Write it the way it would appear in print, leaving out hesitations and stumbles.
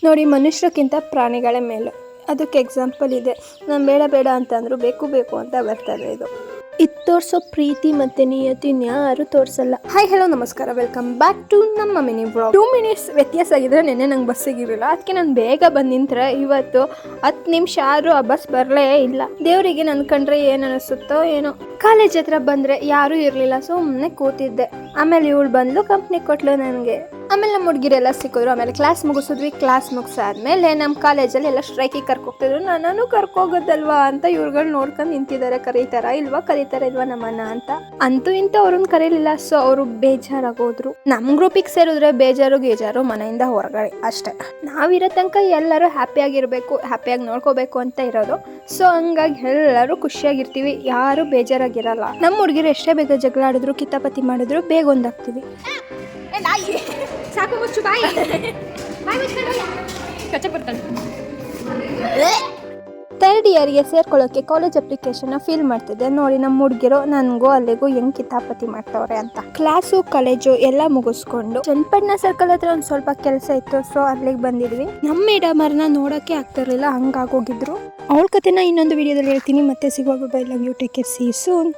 ನೋಡಿ, ಮನುಷ್ಯರಿಗಿಂತ ಪ್ರಾಣಿಗಳೇ ಮೇಲು. ಅದಕ್ಕೆ ಎಕ್ಸಾಂಪಲ್ ಇದೆ. ನಾನು ಬೇಡ ಬೇಡ ಅಂತಂದ್ರು ಬೇಕು ಬೇಕು ಅಂತ ಬರ್ತದೆ. ಇದು ತೋರಿಸೋ ಪ್ರೀತಿ ಮತ್ತು ನಿಯತಿ ಯಾರು ತೋರಿಸಲ್ಲ. ಹಾಯ್ ಹಲೋ ನಮಸ್ಕಾರ, ವೆಲ್ಕಮ್ ಬ್ಯಾಕ್ ಟು ನಮ್ಮ ಮಿನಿ ವ್ಲಾಗ್. 2 ಮಿನಿಟ್ಸ್ ವ್ಯತ್ಯಾಸ ಆಗಿದ್ರೆ ನೆನ್ನೆ ನಂಗೆ ಬಸ್ ಸಿಗಿರಲಿಲ್ಲ. ಅದಕ್ಕೆ ನಾನು ಬೇಗ ಬಂದು ನಿಂತ್ರೆ ಇವತ್ತು 10 ನಿಮಿಷ ಆದರೂ ಆ ಬಸ್ ಬರಲೇ ಇಲ್ಲ. ದೇವರಿಗೆ ನನ್ನ ಕಂಡ್ರೆ ಏನು ಅನಿಸುತ್ತೋ ಏನೋ. ಕಾಲೇಜ್ ಹತ್ರ ಬಂದರೆ ಯಾರೂ ಇರಲಿಲ್ಲ, ಸುಮ್ಮನೆ ಕೂತಿದ್ದೆ. ಆಮೇಲೆ ಇವಳು ಬಂದು ಕಂಪ್ನಿ ಕೊಟ್ಲು ನನಗೆ. ಆಮೇಲೆ ನಮ್ಮ ಹುಡುಗಿರೆಲ್ಲ ಸಿಕ್ಕಿದ್ರು. ಆಮೇಲೆ ಕ್ಲಾಸ್ ಮುಗಿಸಿದ್ವಿ. ಕ್ಲಾಸ್ ಮುಗಿಸಾದ್ಮೇಲೆ ನಮ್ಮ ಕಾಲೇಜಲ್ಲಿ ಎಲ್ಲ ಸ್ಟ್ರೈಕಿಗೆ ಕರ್ಕೋಗ್ತಿದ್ರು. ನಾನು ಕರ್ಕೋಗೋದಲ್ವಾ ಅಂತ ಇವ್ರುಗಳು ನೋಡ್ಕೊಂಡು ನಿಂತಿದ್ದಾರೆ. ಕರೀತಾರ ಇಲ್ವಾ ನಮ್ಮನ್ನ ಅಂತ. ಅಂತೂ ಇಂತ ಅವ್ರನ್ನ ಕರೀಲಿಲ್ಲ. ಸೊ ಅವರು ಬೇಜಾರಾಗೋದ್ರು. ನಮ್ಮ ಗ್ರೂಪಿಗೆ ಸೇರಿದ್ರೆ ಬೇಜಾರು ಮನೆಯಿಂದ ಹೊರಗಡೆ ಅಷ್ಟೇ. ನಾವಿರೋ ತನಕ ಎಲ್ಲರೂ ಹ್ಯಾಪಿಯಾಗಿರ್ಬೇಕು, ಹ್ಯಾಪಿಯಾಗಿ ನೋಡ್ಕೋಬೇಕು ಅಂತ ಇರೋದು. ಸೊ ಹಂಗಾಗಿ ಎಲ್ಲರೂ ಖುಷಿಯಾಗಿರ್ತೀವಿ, ಯಾರು ಬೇಜಾರಾಗಿರಲ್ಲ. ನಮ್ಮ ಹುಡುಗಿರು ಎಷ್ಟೇ ಬೇಗ ಜಗಳ ಆಡಿದ್ರು, ಕಿತಾಪತಿ ಮಾಡಿದ್ರು ಬೇಗ ಒಂದಾಗ್ತೀವಿ. ಸಾಕು ಮುಚ್ಚು ಬಾಯಿ. ಥರ್ಡ್ ಇಯರ್ಗೆ ಸೇರ್ಕೊಳ್ಳೋಕ್ಕೆ ಕಾಲೇಜ್ ಅಪ್ಲಿಕೇಶನ್ನ ಫಿಲ್ ಮಾಡ್ತಿದ್ದೆ. ನೋಡಿ ನಮ್ಮ ಹುಡುಗಿರು ನನಗೂ ಅಲ್ಲಿಗೂ ಹೆಂಗೆ ಕಿತಾಪತಿ ಮಾಡ್ತವ್ರೆ ಅಂತ. ಕ್ಲಾಸು ಕಾಲೇಜು ಎಲ್ಲ ಮುಗಿಸ್ಕೊಂಡು ಚನ್ನಪಟ್ಟಣ ಸರ್ಕಲ್ ಹತ್ರ ಒಂದು ಸ್ವಲ್ಪ ಕೆಲಸ ಇತ್ತು. ಸೊ ಅಲ್ಲಿಗೆ ಬಂದಿದ್ವಿ. ನಮ್ಮ ಮೇಡಮರ್ನ ನೋಡೋಕ್ಕೆ ಆಗ್ತಿರ್ಲಿಲ್ಲ, ಹಂಗಾಗೋಗಿದ್ರು. ಅವಳ ಕಥೆನ ಇನ್ನೊಂದು ವಿಡಿಯೋದಲ್ಲಿ ಹೇಳ್ತೀನಿ. ಮತ್ತೆ ಸಿಗುವಾಗ bye, love you, take care, see you soon.